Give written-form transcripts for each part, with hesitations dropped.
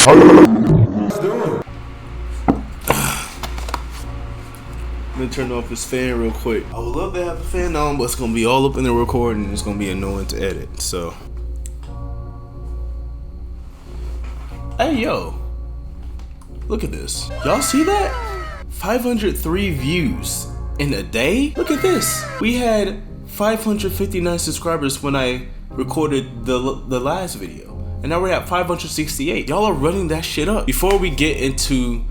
Let me turn off this fan real quick. I would love to have the fan on, but it's gonna be all up in the recording and it's gonna be annoying to edit, so. Hey yo, look at this. Y'all see that? 503 views in a day? Look at this. We had 559 subscribers when I recorded the last video, and now we're at 568. Y'all are running that shit up. Before we get into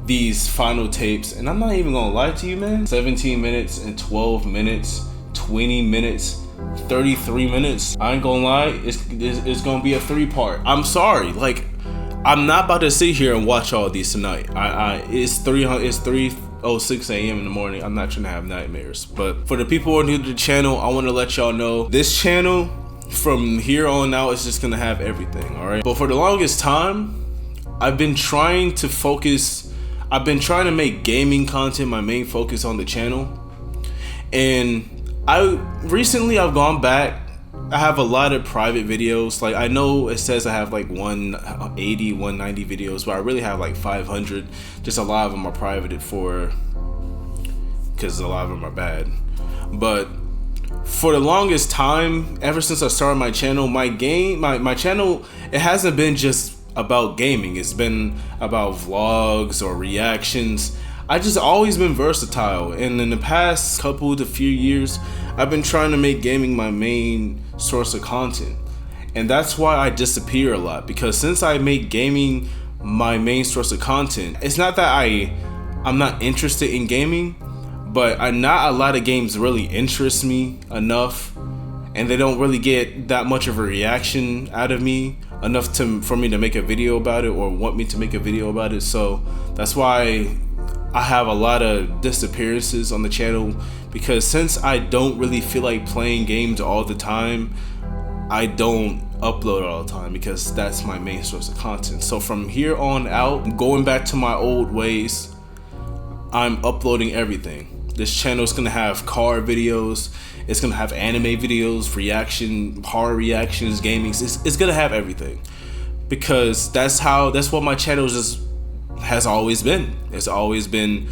these final tapes, and I'm not even gonna lie to you, man, 17 minutes and 12 minutes, 20 minutes, 33 minutes. I ain't gonna lie, it's gonna be a 3-part. I'm sorry, like, I'm not about to sit here and watch all these tonight. It's 3:06 a.m. in the morning. I'm not trying to have nightmares. But for the people who are new to the channel, I want to let y'all know this channel from here on out is just gonna have everything, all right? But for the longest time, I've been trying to make gaming content my main focus on the channel. And I've gone back. I have a lot of private videos. Like, I know it says I have like 180, 190 videos, but I really have like 500. Just a lot of them are privated because a lot of them are bad. But for the longest time, ever since I started my channel, my channel, it hasn't been just about gaming. It's been about vlogs or reactions. I just always been versatile, and in the past couple to few years, I've been trying to make gaming my main source of content. And that's why I disappear a lot, because since I make gaming my main source of content, it's not that I'm not interested in gaming, but not a lot of games really interest me enough, and they don't really get that much of a reaction out of me enough for me to make a video about it or want me to make a video about it. So that's why I have a lot of disappearances on the channel, because since I don't really feel like playing games all the time, I don't upload all the time, because that's my main source of content. So from here on out, going back to my old ways, I'm uploading everything. This channel is gonna have car videos, it's gonna have anime videos, horror reactions, gaming. It's gonna have everything, because that's what my channel has always been. It's always been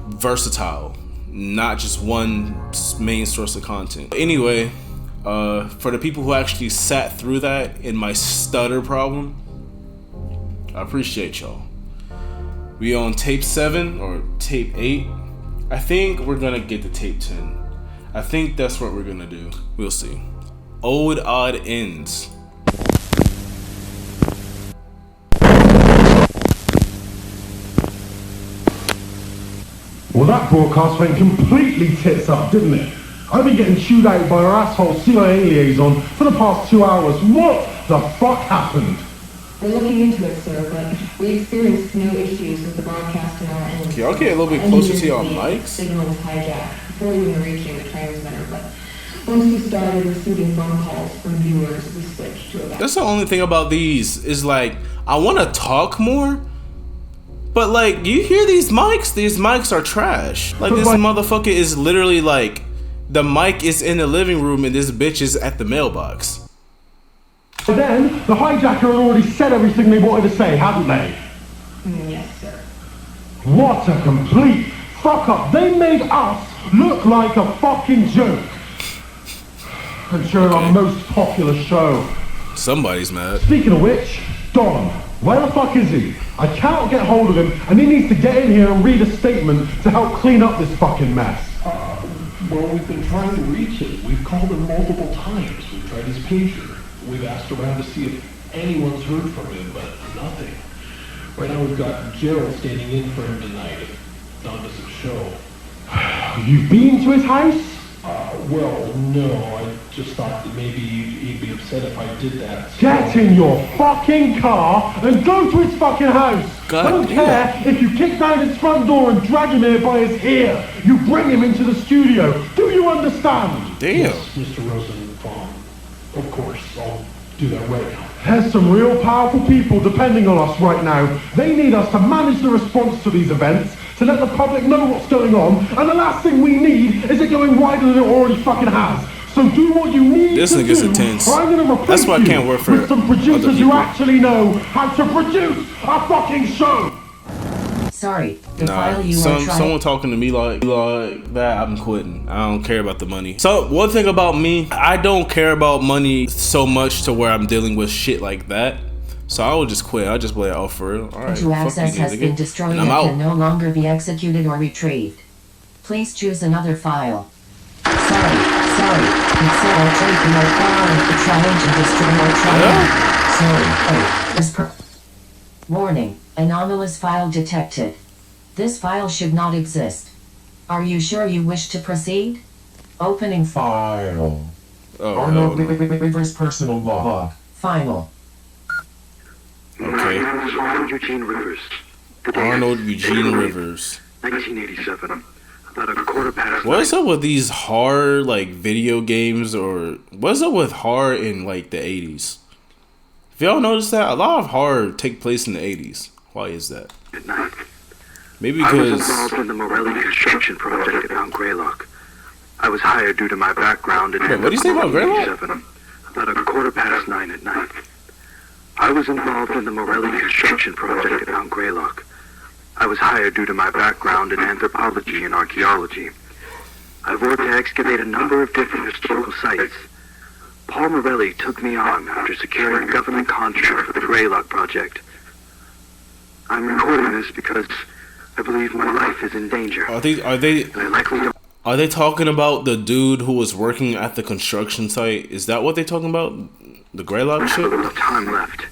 versatile, not just one main source of content. Anyway, for the people who actually sat through that in my stutter problem, I appreciate y'all. We on tape 7 or tape 8. I think we're gonna get to tape 10. I think that's what we're gonna do. We'll see. Old Odd Ends. Well, that broadcast went completely tits up, didn't it? I've been getting chewed out by our asshole CIA liaison for the past 2 hours. What the fuck happened? We're looking into it, sir, but we experienced no issues with the broadcast in our end. Can y'all get a little bit closer to your mics? Signal was hijacked before even reaching the transmitter, but once we started receiving phone calls from viewers, we switched to a back. That's the only thing about these is, like, I want to talk more, but like, you hear these mics? These mics are trash. Like, this motherfucker is literally like, the mic is in the living room and this bitch is at the mailbox. But then, the hijacker had already said everything they wanted to say, hadn't they? Yes, sir. What a complete fuck up. They made us look like a fucking joke. And during our most popular show. Somebody's mad. Speaking of which, Don, where the fuck is he? I cannot get hold of him, and he needs to get in here and read a statement to help clean up this fucking mess. Well, we've been trying to reach him. We've called him multiple times. We've tried his pager. We've asked around to see if anyone's heard from him, but nothing. Right now we've got Gerald standing in for him tonight if Don doesn't show. You've been to his house? Well, no. I just thought that maybe he'd be upset if I did that. So. Get in your fucking car and go to his fucking house. God, I don't care if you kick down his front door and drag him here by his ear. You bring him into the studio. Do you understand? Damn. Yes, Mr. Rosenbaum. Of course, I'll do that right now. There's some real powerful people depending on us right now. They need us to manage the response to these events, to let the public know what's going on, and the last thing we need is it going wider than it already fucking has. So do what you need This to nigga's do. intense. Or I'm gonna replace That's why I you can't work for with some producers other who people. actually know how to produce a fucking show. Sorry, the Nah, file you are trying. someone talking to me like that, I'm quitting. I don't care about the money. So one thing about me, I don't care about money so much to where I'm dealing with shit like that. So I would just quit. I'll just be like, oh, for real? All right, To fuck access you, has nigga. been destroyed And and I'm can out. no longer be executed or retrieved. Please choose another file. Sorry. It said I'll take your file trying to destroy our trial. Sorry. Oh, warning. Anomalous file detected. This file should not exist. Are you sure you wish to proceed? Opening File. Oh, Arnold hell no. Rivers personal log. final. Okay. Arnold Eugene Rivers. Arnold Eugene Rivers. 1987. About a quarter past. What's up with these horror like video games, or what's up with horror in like the 80s? If y'all notice that a lot of horror take place in the 80s. Why is that? At night. Maybe I was because involved in the Morelli construction project at Mount Greylock. I was hired due to my background in Wait, what do you say about Greylock? 1987, about a quarter past 9 at night. I was involved in the Morelli construction project at Mount Greylock. I was hired due to my background in anthropology and archaeology. I've worked to excavate a number of different historical sites. Paul Morelli took me on after securing a government contract for the Greylock project. I'm recording this because I believe my life is in danger. are they And I likely don't are they talking about the dude who was working at the construction site? Is that what they talking about? The Greylock have a shit? little time left,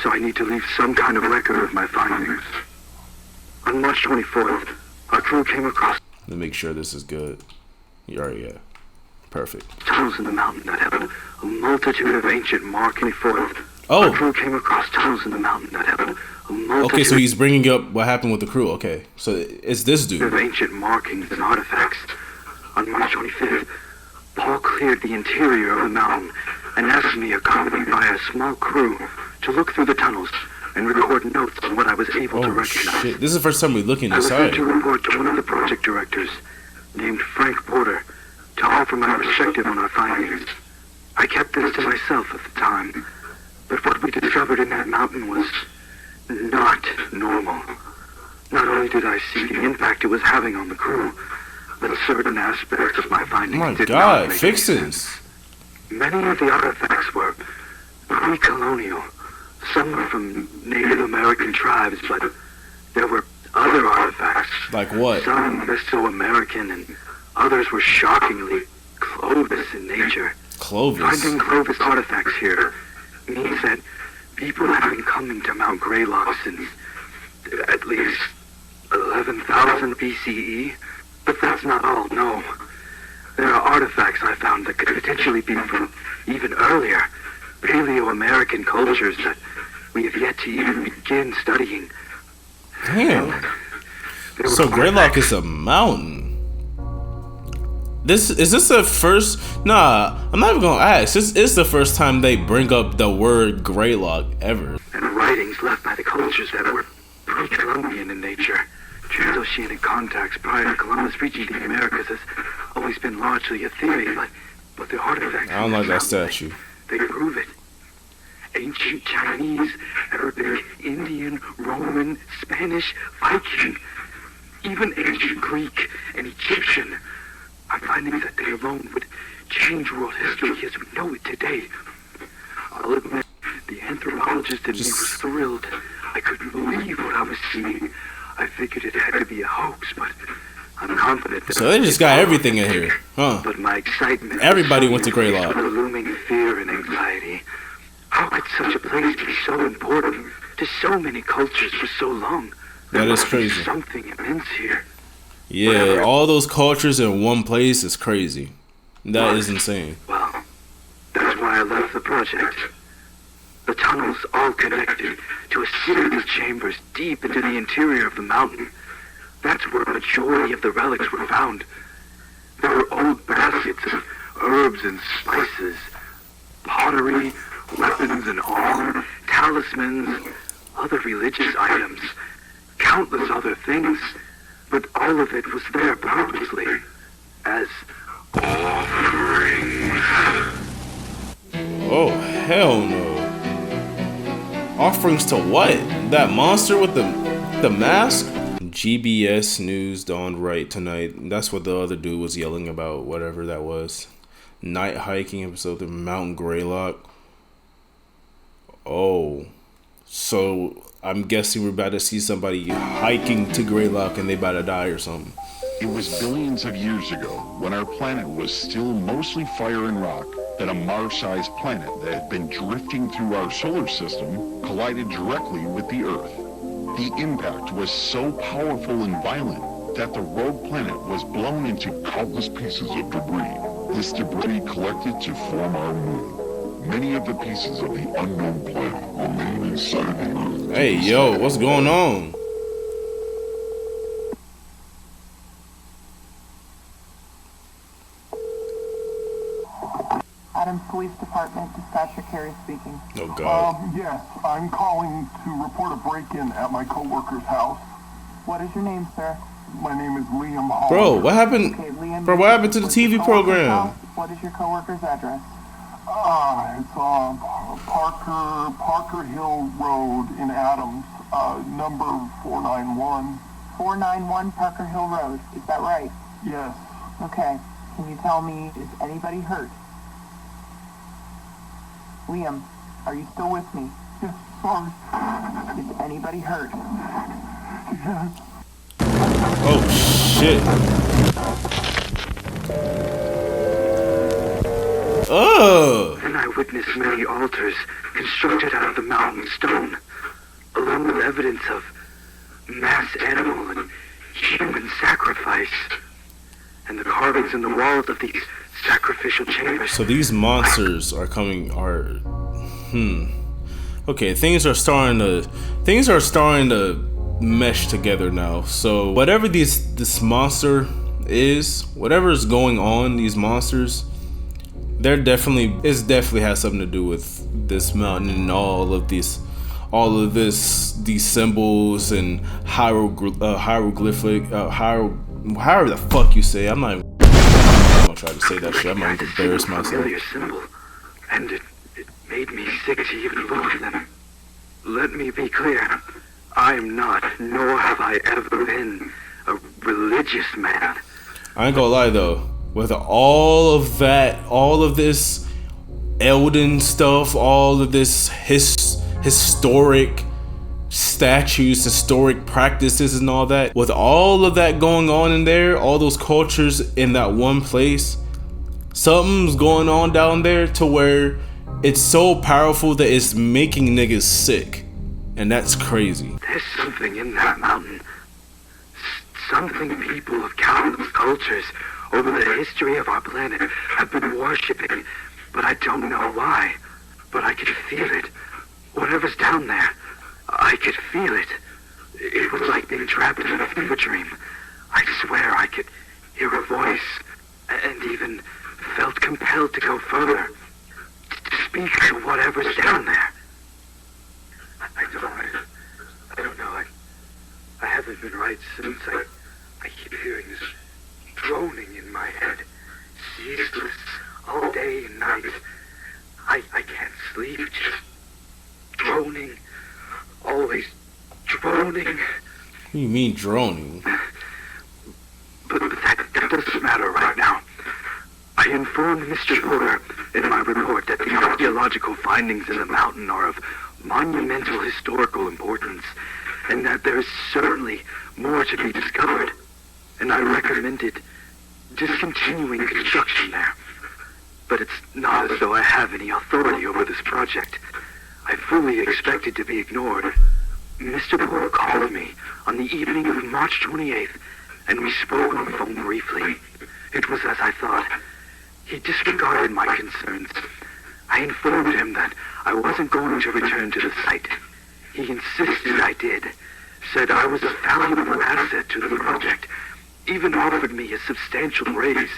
so I need to leave some kind of record of my findings. On March 24th, our crew came across Let me make sure this is good. Yeah. Perfect. tunnels in the mountain that have a multitude of ancient markings. Our Oh, crew came across tunnels in the mountain that have a multitude okay, so he's bringing up what happened with the crew. Okay, so it's this of dude. ancient markings and artifacts. On March 25th, Paul cleared the interior of the mountain and asked me, accompanied by a small crew, to look through the tunnels and record notes on what I was able to Oh recognize. shit, this is the first time we're looking I was sent inside. to report to one of the project directors, named Frank Porter, to offer my perspective on our findings. I kept this to myself at the time, but what we discovered in that mountain was not normal. Not only did I see the impact it was having on the crew, but certain aspects of my Oh findings my did god, not make fix any this. sense. Many of the artifacts were pre-colonial. Some were from Native American tribes, but there were other artifacts. Like what? Some Mesoamerican and others were shockingly Clovis in nature. Clovis. Finding Clovis artifacts here means that people have been coming to Mount Greylock since at least 11,000 BCE. But that's not all, no. There are artifacts I found that could potentially be from even earlier, Paleo-American cultures that we have yet to even begin studying. Damn. There were So Greylock artifacts is a mountain. Is this the first? Nah, I'm not even gonna ask. This is the first time they bring up the word Greylock ever. and writings left by the cultures that were pre-Columbian in nature. Transoceanic contacts prior to Columbus reaching the Americas has always been largely a theory, but the artifacts I don't like that statue. they prove it. Ancient Chinese, Arabic, Indian, Roman, Spanish, Viking, even ancient Greek and Egyptian. I'm finding that they alone would change world history as we know it today. I'll admit, the anthropologist in me was thrilled. I couldn't believe what I was seeing. I figured it had to be a hoax, but I'm confident that... So they just got everything in here, huh? But my excitement... Everybody went to Greylock. The looming fear and anxiety. How could such a place be so important to so many cultures for so long? There That is must be crazy. something immense here. Yeah, all those cultures in one place is crazy. That is insane. Well, that's why I left the project. The tunnels all connected to a series of chambers deep into the interior of the mountain. That's where a majority of the relics were found. There were old baskets of herbs and spices, pottery, weapons and armor, talismans, other religious items, countless other things. But all of it was there purposely, as offerings. Oh, hell no. Offerings to what? That monster with the mask? GBS News dawned right tonight. That's what the other dude was yelling about, whatever that was. Night hiking episode of Mount Greylock. Oh. So, I'm guessing we're about to see somebody hiking to Greylock and they about to die or something. It was billions of years ago, when our planet was still mostly fire and rock, that a Mars-sized planet that had been drifting through our solar system collided directly with the Earth. The impact was so powerful and violent that the rogue planet was blown into countless pieces of debris. This debris collected to form our moon. Many of the pieces of the unknown planet remain inside the Earth. Hey, yo, what's going on? Adams Police Department, Dispatcher Carey speaking. Oh, God. Yes, I'm calling to report a break-in at my coworker's house. What is your name, sir? My name is Liam Hall. Bro, what happened? Okay, Liam. Bro, what happened to the TV program? What is your coworker's address? It's Parker Hill Road in Adams, number 491. 491 Parker Hill Road, is that right? Yes. Okay, can you tell me, is anybody hurt? Liam, are you still with me? Yes, sorry. Is anybody hurt? Yes. Oh, shit. Oh! And I witnessed many altars constructed out of the mountain stone, along with evidence of mass animal and human sacrifice, and the carvings in the walls of these sacrificial chambers. So these monsters are coming, Okay, things are starting to mesh together now. So whatever this monster is, whatever is going on, these monsters, it definitely has something to do with this mountain and all of these symbols and hieroglyphic, however the fuck you say. I'm not even gonna try to say that shit. I'm gonna embarrass myself. Familiar symbol, and it made me sick to even look at them. Let me be clear. I am not, nor have I ever been, a religious man. I ain't gonna lie though, with all of this Elden stuff, all of this historic statues, historic practices and all that, with all of that going on in there, all those cultures in that one place, something's going on down there to where it's so powerful that it's making niggas sick. And that's crazy. There's something in that mountain. Something people of countless cultures over the history of our planet have been worshipping, but I don't know why. But I could feel it. Whatever's down there, I could feel it. It was like being trapped in a fever dream. I swear I could hear a voice, and even felt compelled to go further, to speak to whatever's down there. I don't know. I haven't been right since. I keep hearing this droning in my head, ceaseless, all day and night. I can't sleep, just droning, always droning. What do you mean droning? But that doesn't matter right now. I informed Mr. Porter in my report that the archaeological findings in the mountain are of monumental historical importance, and that there is certainly more to be discovered, and I recommended discontinuing construction there. But it's not as though I have any authority over this project. I fully expected to be ignored. Mr. Porter called me on the evening of March 28th, and we spoke on the phone briefly. It was as I thought. He disregarded my concerns. I informed him that I wasn't going to return to the site. He insisted I did, said I was a valuable asset to the project, even offered me a substantial raise,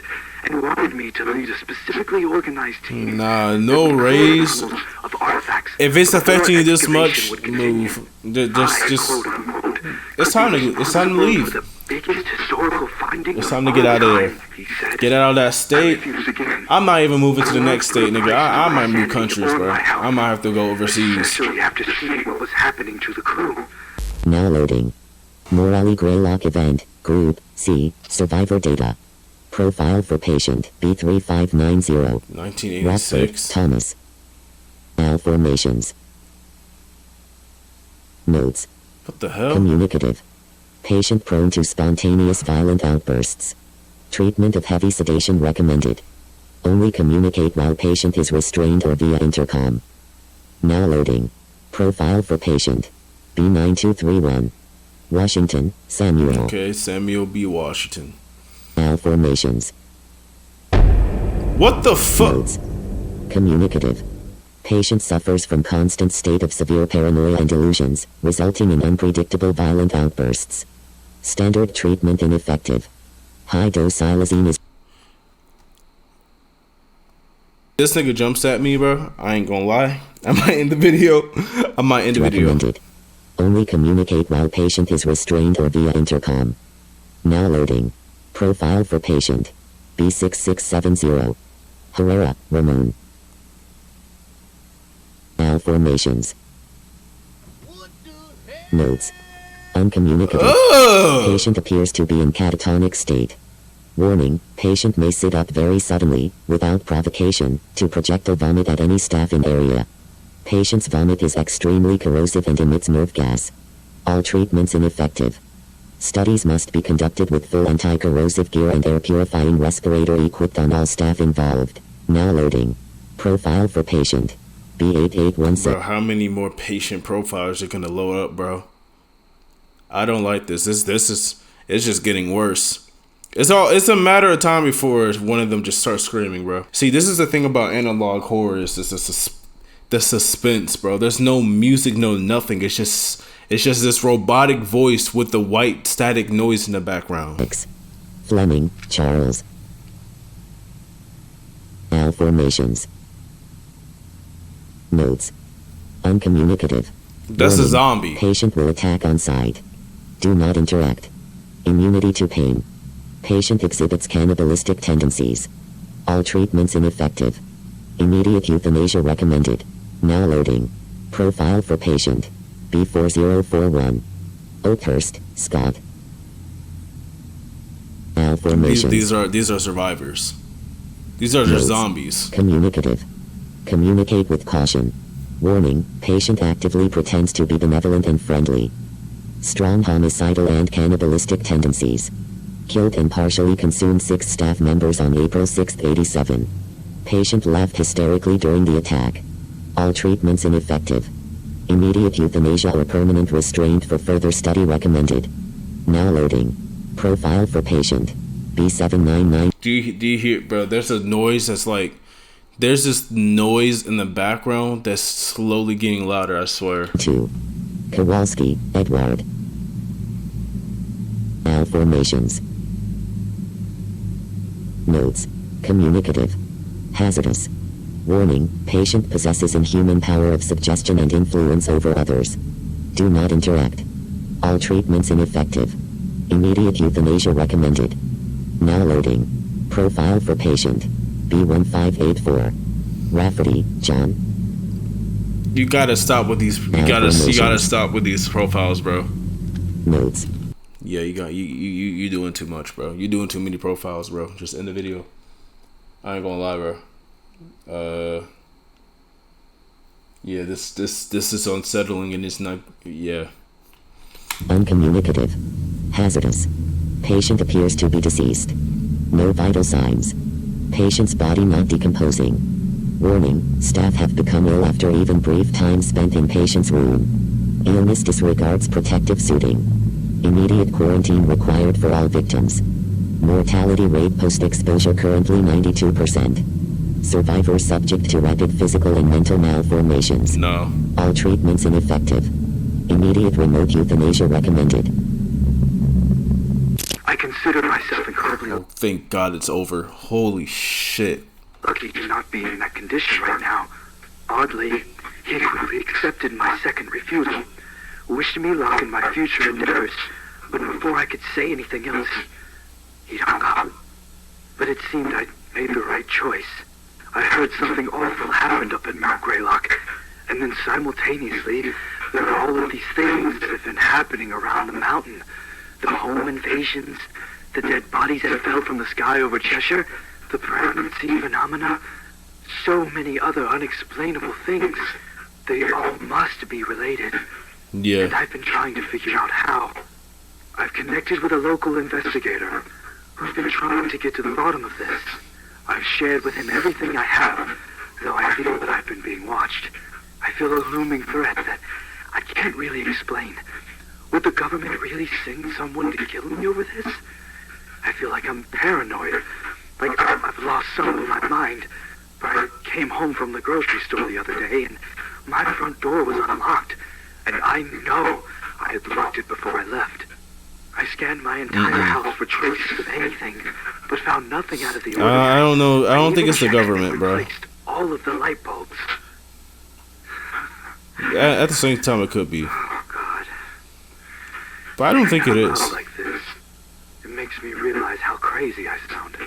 and wanted me to lead a specifically organized team. Nah, no raise. Of artifacts. If it's affecting you this much, Excavation move. Just. It's time to leave. The biggest historical finding It's time to get out of there. He said. Get out of that I state. refuse again. I'm not even moving to the next state, nigga. I might move countries, bro. I might have to go overseas. Especially after seeing what was happening to the crew. Now loading. Morale Greylock event, group, C, survivor data. Profile for patient, B3590. 1986. Rockford, Thomas. Malformations. Notes. What the hell? Communicative. Patient prone to spontaneous violent outbursts. Treatment of heavy sedation recommended. Only communicate while patient is restrained or via intercom. Now loading. Profile for patient. B9231. Washington, Samuel. Okay, Samuel B. Washington. Malformations. What the fuck? Notes. Communicative. Patient suffers from constant state of severe paranoia and delusions, resulting in unpredictable violent outbursts. Standard treatment ineffective. High-dose xylazine is... This nigga jumps at me, bro. I ain't gonna lie. I might end the video. recommended. Only communicate while patient is restrained or via intercom. Now loading. Profile for patient. B6670. Herrera, Ramon. Malformations. Notes. Uncommunicative. Patient appears to be in catatonic state. Warning, patient may sit up very suddenly, without provocation, to projectile vomit at any staff in area. Patient's vomit is extremely corrosive and emits nerve gas. All treatments ineffective. Studies must be conducted with full anti-corrosive gear and air purifying respirator equipped on all staff involved. Now loading. Profile for patient. B8817. Bro, how many more patient profiles are gonna load up, bro? I don't like this. It's just getting worse. It's a matter of time before one of them just starts screaming, bro. See, this is the thing about analog horror is the suspense, bro. There's no music, no nothing. It's just this robotic voice with the white static noise in the background. Fleming, Charles. Malformations. Notes. Uncommunicative. That's a zombie. Patient will attack on sight. Do not interact. Immunity to pain. Patient exhibits cannibalistic tendencies. All treatments ineffective. Immediate euthanasia recommended. Now loading. Profile for patient. B4041. Oakhurst, Scott. Malformations. These are survivors. These are just zombies. Communicative. Communicate with caution. Warning, patient actively pretends to be benevolent and friendly. Strong homicidal and cannibalistic tendencies. Killed and partially consumed 6 staff members on April 6, 87. Patient laughed hysterically during the attack. All treatments ineffective. Immediate euthanasia or permanent restraint for further study recommended. Now loading. Profile for patient. B799. Do you hear, bro? There's a noise that's like, there's this noise in the background that's slowly getting louder, I swear. 2. Kowalski, Edward. Malformations. Notes. Communicative. Hazardous. Warning, patient possesses inhuman power of suggestion and influence over others. Do not interact. All treatments ineffective. Immediate euthanasia recommended. Now loading. Profile for patient. B1584. Rafferty, John. You gotta stop with these. You gotta stop with these profiles, bro. Notes. Yeah, you doing too much, bro. You doing too many profiles, bro. Just end the video. I ain't gonna lie, bro. Yeah, this is unsettling and it's not. Yeah. Uncommunicative. Hazardous. Patient appears to be deceased. No vital signs. Patient's body not decomposing. Warning, staff have become ill after even brief time spent in patient's room. Illness disregards protective suiting. Immediate quarantine required for all victims. Mortality rate post-exposure currently 92%. Survivor subject to rapid physical and mental malformations. No. All treatments ineffective. Immediate remote euthanasia recommended. I consider myself incredibly Oh, thank God it's over. Holy shit. lucky to not be in that condition right now. Oddly, he quickly accepted my second refusal, wished me luck in my future endeavors, but before I could say anything else, he'd hung up. But it seemed I'd made the right choice. I heard something awful happened up at Mount Greylock, and then simultaneously, there are all of these things that have been happening around the mountain. The home invasions, the dead bodies that fell from the sky over Cheshire, the pregnancy phenomena, so many other unexplainable things. They all must be related. Yeah. And I've been trying to figure out how. I've connected with a local investigator who's been trying to get to the bottom of this. I've shared with him everything I have, though I feel that I've been being watched. I feel a looming threat that I can't really explain. Would the government really send someone to kill me over this? I feel like I'm paranoid. Like I've lost some of my mind. But I came home from the grocery store the other day and my front door was unlocked. And I know I had locked it before I left. I scanned my entire house for traces of anything, but found nothing out of the ordinary. I don't know. I don't think it's the government, bro. All of the light bulbs. At the same time, it could be. Oh, God. But I don't think it is. Like this, it makes me realize how crazy I sound.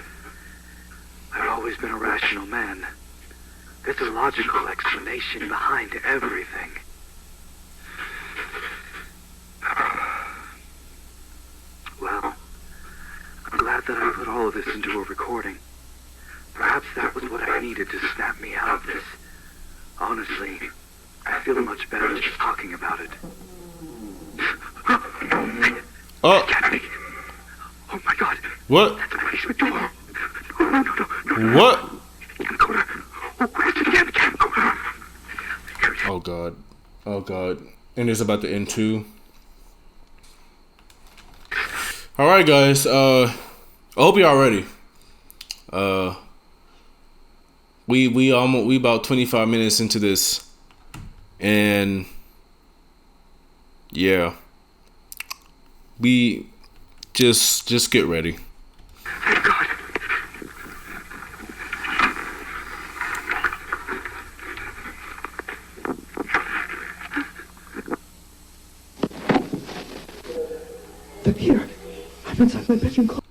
I've always been a rational man. There's a logical explanation behind everything. Well, I'm glad that I put all of this into a recording. Perhaps that was what I needed to snap me out of this. Honestly, I feel much better just talking about it. Oh. Oh my God. What? That's the basement door. No. What? Camcorder. Oh, where's the damn camcorder? Oh God. Oh God. And it's about to end too. All right, guys. I hope y'all ready. We about 25 minutes into this, and yeah, we just get ready. Thank God. They're here. I'm inside my bedroom closet.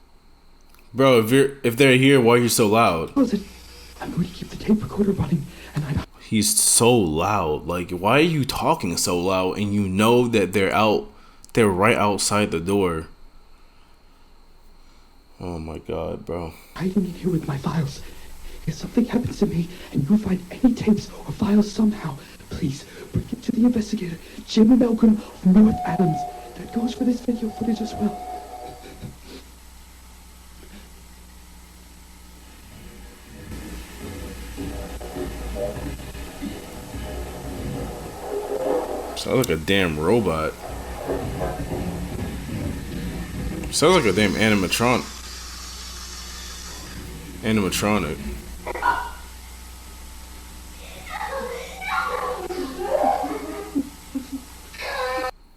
Bro, if they're here, why are you so loud? I'm going to keep the tape recorder running, and He's so loud. Like, why are you talking so loud? And you know that they're right outside the door. Oh my God, bro. hiding in here with my files. If something happens to me and you find any tapes or files somehow, please bring it to the investigator, Jim and Malcolm from North Adams. That goes for this video footage as well. Sounds like a damn robot. Sounds like a damn animatronic.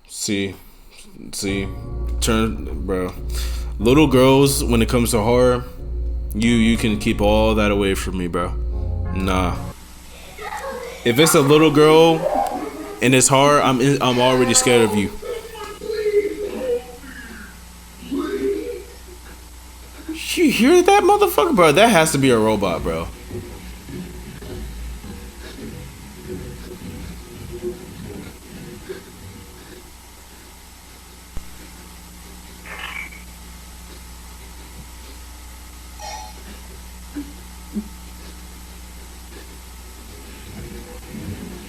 See, bro. Little girls, when it comes to horror, you can keep all that away from me, bro. Nah. If it's a little girl and it's horror, I'm already scared of you. You hear that motherfucker, bro? That has to be a robot, bro.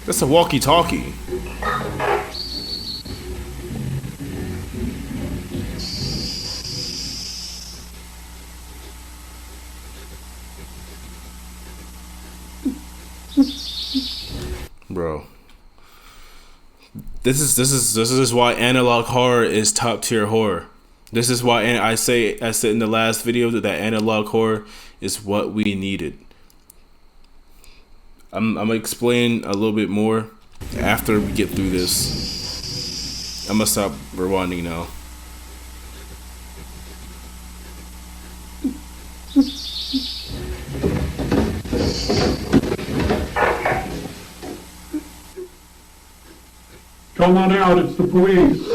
That's a walkie-talkie. Bro, this is why analog horror is top tier horror. This is why I said in the last video that analog horror is what we needed. I'm gonna explain a little bit more after we get through this. I'm gonna stop rewinding now. Come on out, it's the police.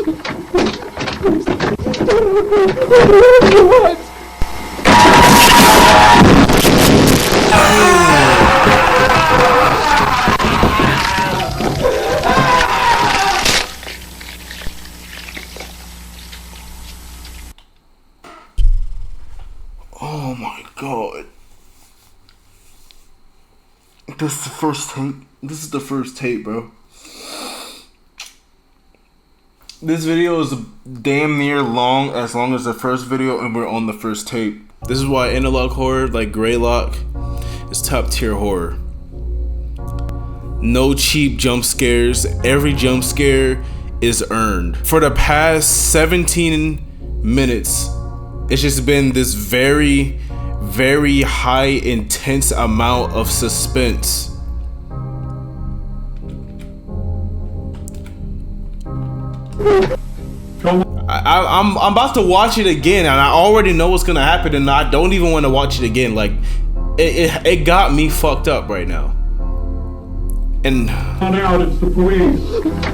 Oh my god. This is the first tape. This is the first tape, bro. This video is damn near long as the first video, and we're on the first tape. This is why analog horror like Greylock is top tier horror. No cheap jump scares. Every jump scare is earned. For the past 17 minutes, it's just been this very, very high intense amount of suspense. I'm about to watch it again, and I already know what's gonna happen, and I don't even want to watch it again. Like, it got me fucked up right now. And out, it's the police.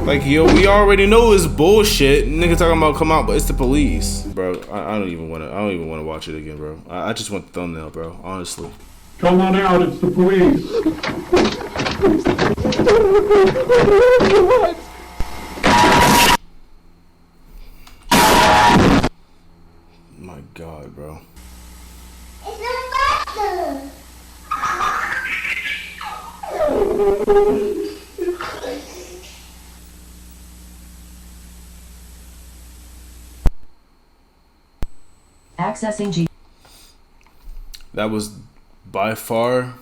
Like, yo, we already know it's bullshit. Nigga talking about come out, but it's the police, bro. I don't even want to watch it again, bro. I just want the thumbnail, bro. Honestly. Come on out, it's the police. My God, bro. Accessing G. That was by far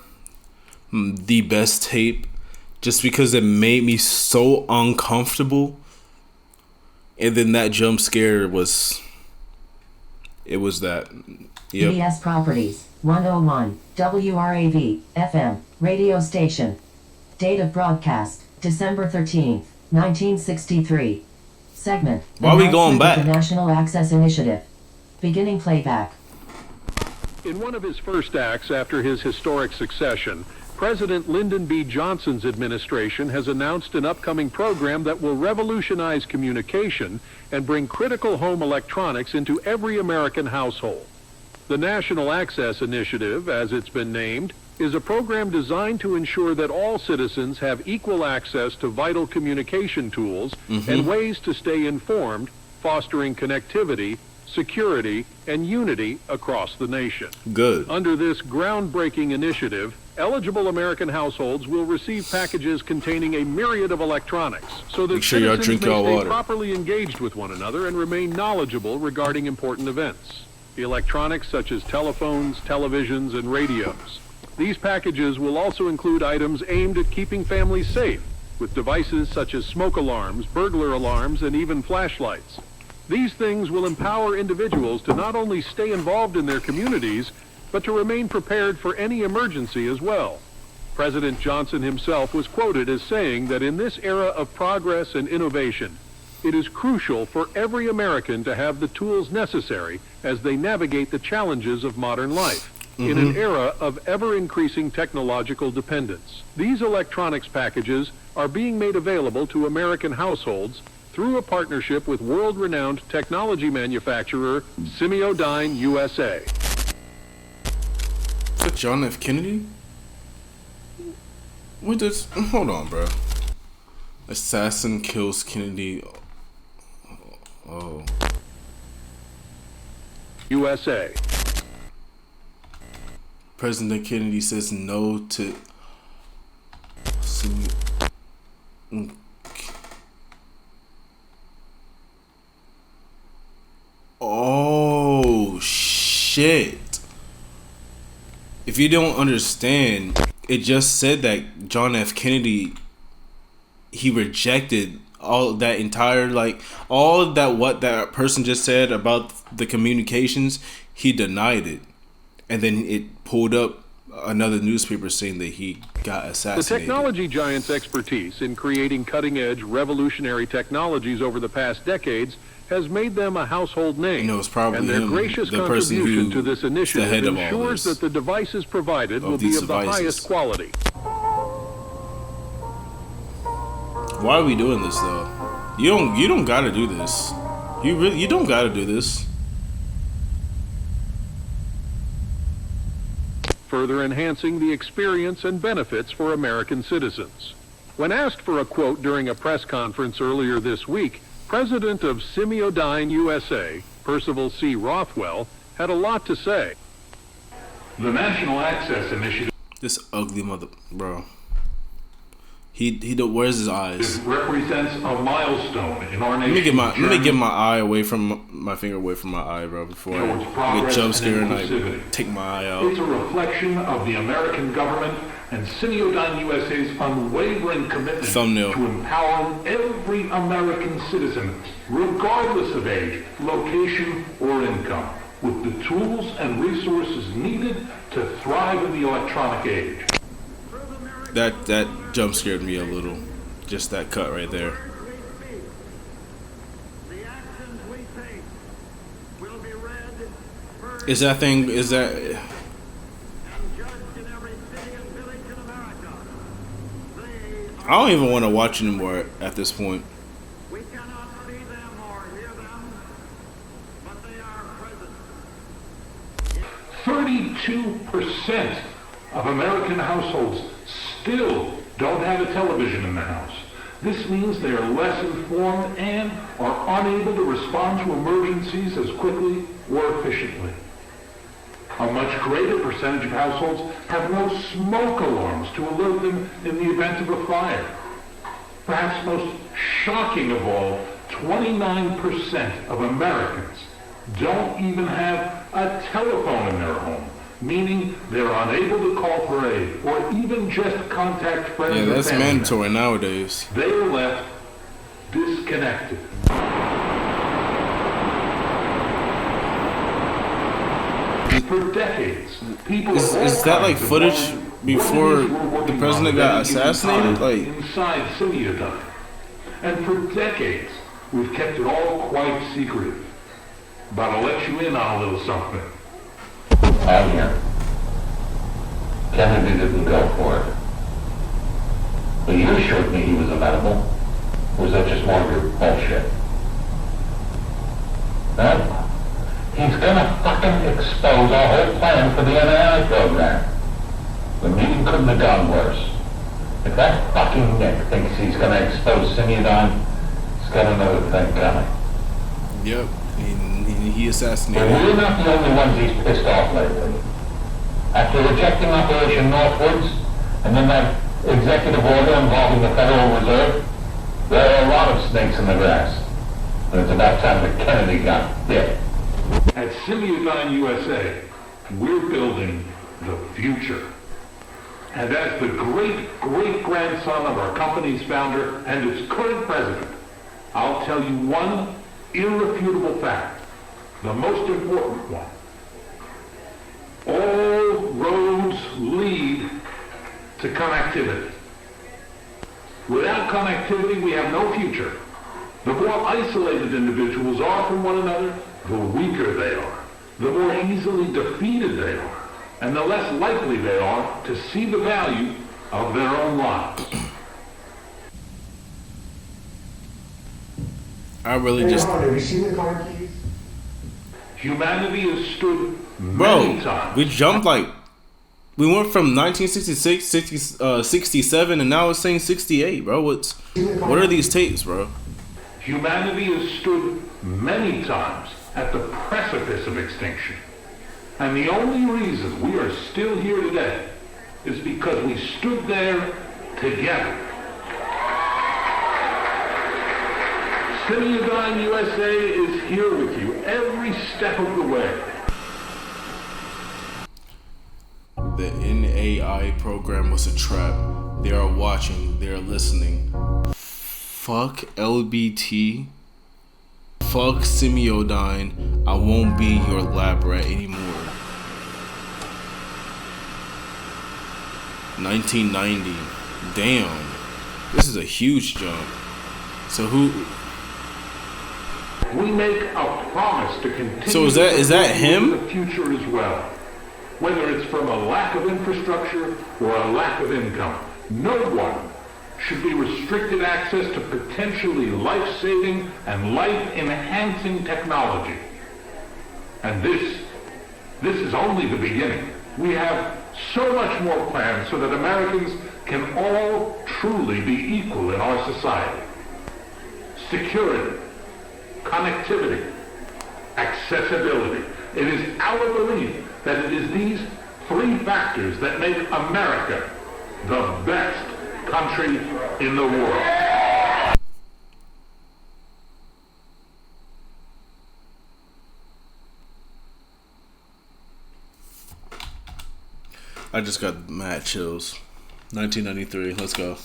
the best tape, just because it made me so uncomfortable. And then that jump scare was... It was that. Yep. PBS Properties, 101, WRAV, FM, radio station. Date of broadcast, December 13th, 1963. Segment. Why are we going back? The National Access Initiative. Beginning playback. In one of his first acts after his historic succession, President Lyndon B. Johnson's administration has announced an upcoming program that will revolutionize communication and bring critical home electronics into every American household. The National Access Initiative, as it's been named, is a program designed to ensure that all citizens have equal access to vital communication tools and ways to stay informed, fostering connectivity, security, and unity across the nation. Good. Under this groundbreaking initiative, eligible American households will receive packages containing a myriad of electronics so that Make sure y'all citizens drink y'all may stay water. properly engaged with one another and remain knowledgeable regarding important events. The electronics such as telephones, televisions, and radios. These packages will also include items aimed at keeping families safe, with devices such as smoke alarms, burglar alarms, and even flashlights. These things will empower individuals to not only stay involved in their communities, but to remain prepared for any emergency as well. President Johnson himself was quoted as saying that in this era of progress and innovation, it is crucial for every American to have the tools necessary as they navigate the challenges of modern life. In an era of ever-increasing technological dependence, these electronics packages are being made available to American households through a partnership with world-renowned technology manufacturer Simeone USA. Is that John F. Kennedy? What does... Hold on, bro. Assassin kills Kennedy. Oh. USA. President Kennedy says no to... Oh, shit. If you don't understand, it just said that John F. Kennedy, he rejected all that entire, like, all that what that person just said about the communications, he denied it. And then it pulled up another newspaper saying that he got assassinated. The technology giant's expertise in creating cutting-edge, revolutionary technologies over the past decades has made them a household name. You know, it's probably and their him, gracious the person contribution who to this is the initiative head of all ensures this, that the devices provided will be these of the devices. highest quality. Why are we doing this though? You don't gotta do this. You don't gotta do this. Further enhancing the experience and benefits for American citizens. When asked for a quote during a press conference earlier this week, President of Simeone USA, Percival C. Rothwell, had a lot to say. The National Access Initiative. This ugly mother, bro. Where's his eyes? It represents a milestone in our nation. Let me get my eye away from my finger away from my eye, bro, before I get jump scared and I take my eye out. It's a reflection of the American government and Simeone USA's unwavering commitment to empowering every American citizen, regardless of age, location, or income, with the tools and resources needed to thrive in the electronic age. That jump scared me a little. Just that cut right there. Is that thing? Is that? I don't even want to watch anymore at this point. 32% of American households still don't have a television in the house. This means they are less informed and are unable to respond to emergencies as quickly or efficiently. A much greater percentage of households have no smoke alarms to alert them in the event of a fire. Perhaps most shocking of all, 29% of Americans don't even have a telephone in their home, meaning they're unable to call for aid or even just contact friends. Yeah, that's mandatory nowadays. They are left disconnected. For decades, people is that like footage before the president got assassinated? Like inside Simeone. And for decades, we've kept it all quite secretive. But I'll let you in on a little something. I'm here. Kennedy didn't go for it. But you assured me he was amenable. Or was that just more of your bullshit? Huh? He's gonna fucking expose our whole plan for the annihila program. The meeting couldn't have gone worse. If that fucking Nick thinks he's gonna expose Simeone, he's got another thing coming. Yep, he assassinated. But we're not the only ones he's pissed off lately. After rejecting Operation Northwoods, and then that executive order involving the Federal Reserve, there are a lot of snakes in the grass. And it's about time that Kennedy got bit. At Simeone USA, we're building the future. And as the great-great-grandson of our company's founder and its current president, I'll tell you one irrefutable fact, the most important one. All roads lead to connectivity. Without connectivity, we have no future. The more isolated individuals are from one another, the weaker they are, the more easily defeated they are, and the less likely they are to see the value of their own lives. I really just... Have you seen the car keys? Humanity has stood many times. We jumped like... We went from 1966, 67, and now it's saying 68, bro. What are these tapes, bro? Humanity has stood many times at the precipice of extinction. And the only reason we are still here today is because we stood there together. Simeone USA is here with you every step of the way. The NAI program was a trap. They are watching. They are listening. Fuck LBT. Fuck Simeone. I won't be your lab rat anymore. 1990. Damn. This is a huge jump. So who... We make a promise to continue. So is that him? The future as well. Whether it's from a lack of infrastructure or a lack of income, no one should be restricted access to potentially life-saving and life-enhancing technology. And this is only the beginning. We have so much more planned so that Americans can all truly be equal in our society. Security, connectivity, accessibility. It is our belief that it is these three factors that make America the best country in the world. I just got mad chills. 1993, let's go.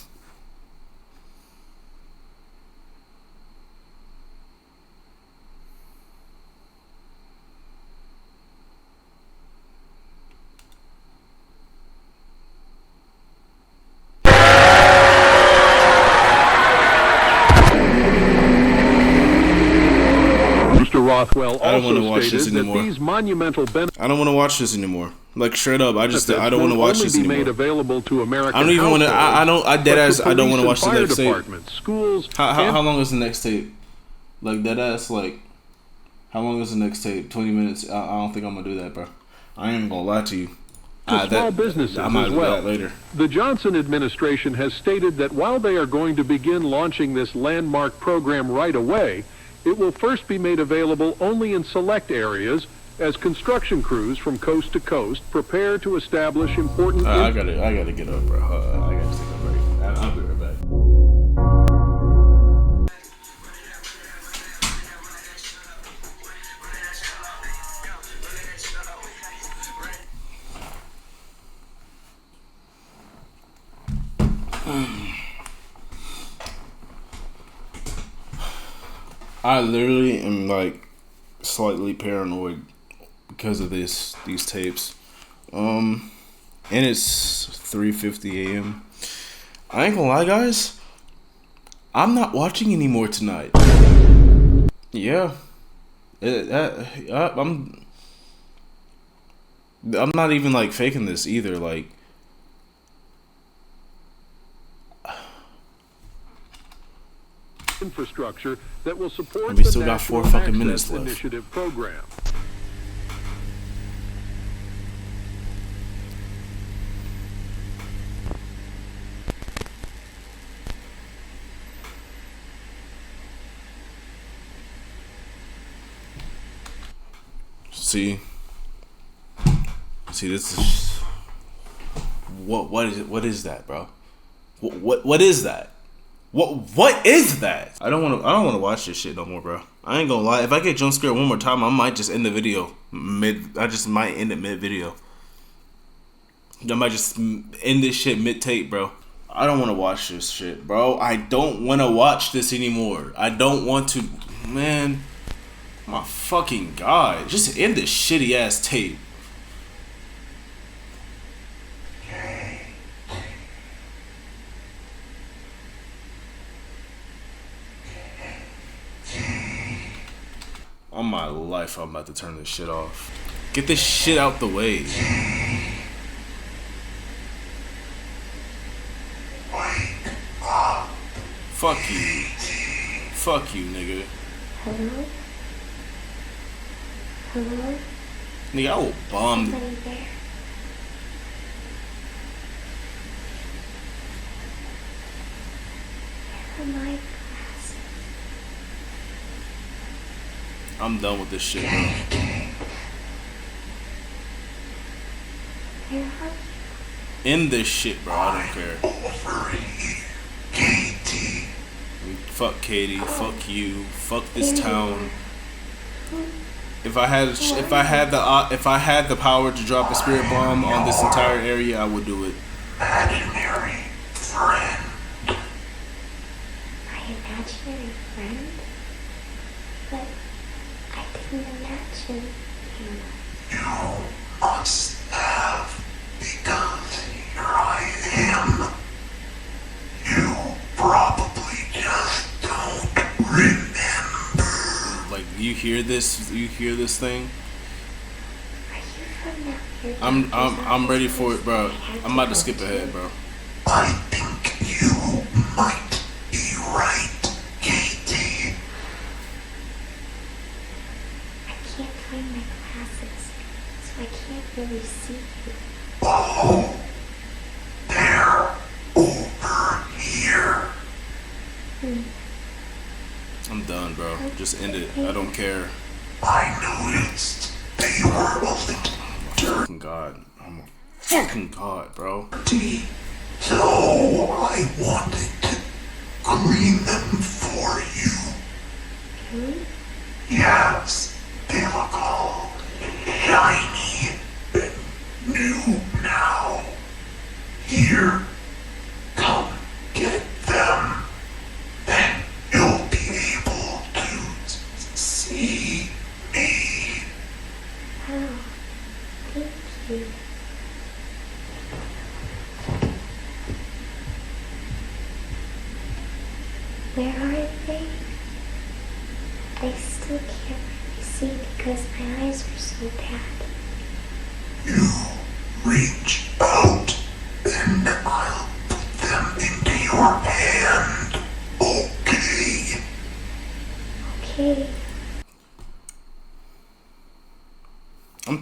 Mr. Rothwell I don't want to also watch stated this that anymore. these monumental benefits I don't want to watch this anymore. Like straight up, I don't want to watch this only be made anymore. available to American I don't even want to. I dead but ass. to I don't want to police watch the and next fire tape. departments, schools. How long is the next tape? Like dead ass. Like how long is the next tape? 20 minutes. I don't think I'm gonna do that, bro. I ain't gonna lie to you. To small businesses I might as do well. that later. The Johnson administration has stated that while they are going to begin launching this landmark program right away, it will first be made available only in select areas as construction crews from coast to coast prepare to establish important... I gotta get up, bro. I gotta take a break. I'll be right back. I literally am like slightly paranoid because of these tapes. And it's 3:50 a.m. I ain't gonna lie, guys. I'm not watching anymore tonight. Yeah. I'm not even like faking this either. Like, infrastructure that will support and we the still got National 4 fucking Access minutes left. Initiative program. See, this is what is that, bro? What is that? What is that? I don't want to watch this shit no more, bro. I ain't gonna lie. If I get jump scared one more time, I might just end the video I just might end it mid video. I might just end this shit mid tape, bro. I don't want to watch this shit, bro. I don't want to watch this anymore. I don't want to, man. My fucking god. Just end this shitty ass tape. On my life, I'm about to turn this shit off. Get this shit out the way. Fuck you. Fuck you, nigga. Hello? Hello? Nigga, I will bomb. Somebody there? Where are my glasses? I'm done with this shit, bro. Where are you? End this shit, bro. I don't care. Fuck Katie. Fuck you. Fuck this town. If I had the power to drop a spirit bomb on this entire area, I would do it. Imaginary friend. My imaginary friend? But I didn't imagine you. You must have, because here I am. You probably just don't remember. Like, you hear this? You hear this thing? Are you from that weird I'm ready for it, bro. I'm about to skip ahead, bro. I think you might be right, Katie. I can't find my glasses, so I can't really see you. Oh, they're over here. I'm done, bro. Just end it. I don't care. I noticed they were a little Oh my fucking god. I'm a fucking god, bro. So I wanted to clean them for you. Yes, they look all shiny and new now. Here, come get them. Then you'll be able to see me. Oh, thank you. Where are they? I still can't really see because my eyes are so bad. You reach out and I'll put them into your hand. Okay. Okay. I'm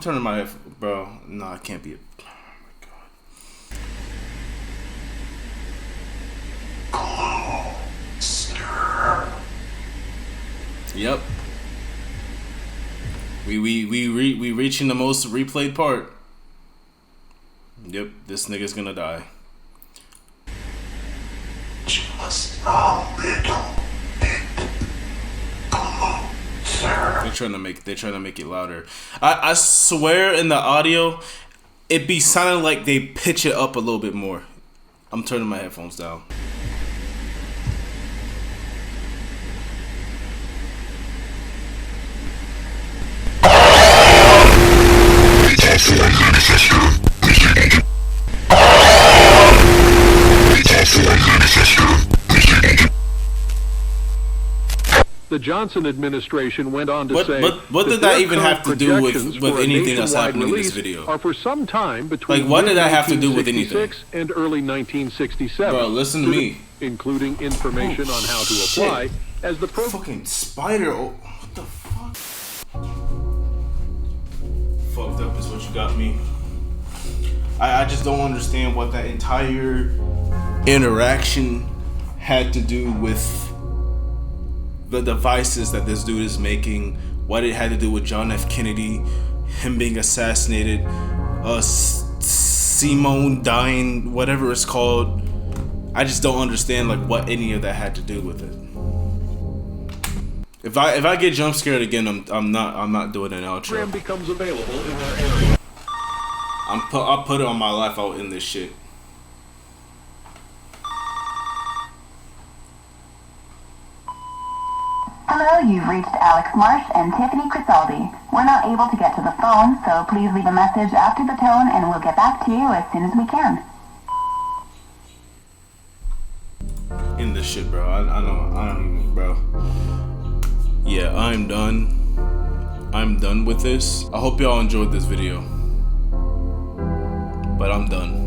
turning my head, bro. No, I can't be it. Yep. We reaching the most replayed part. Yep, this nigga's gonna die. Just a little bit closer. They're trying to make it louder. I swear in the audio, it be sounding like they pitch it up a little bit more. I'm turning my headphones down. The Johnson administration went on to say what did that even have to do with anything that's happening in this video? Are for some time between like, what did that have to do with anything? And early 1967. Bro, listen to me. Including information on how to apply as the fucking spider. Oh, what the fuck? Fucked up is what you got me. I just don't understand what that entire interaction had to do with the devices that this dude is making, what it had to do with John F. Kennedy, him being assassinated, Simeone dying, whatever it's called. I just don't understand like what any of that had to do with it. If I get jump scared again, I'm not doing an outro. Becomes available in our area. I'll put it on my life. I'll end this shit. Hello, you've reached Alex Marsh and Tiffany Crisaldi. We're not able to get to the phone, so please leave a message after the tone and we'll get back to you as soon as we can. End this shit, bro. I don't even, bro. Yeah, I'm done. I'm done with this. I hope y'all enjoyed this video. But I'm done.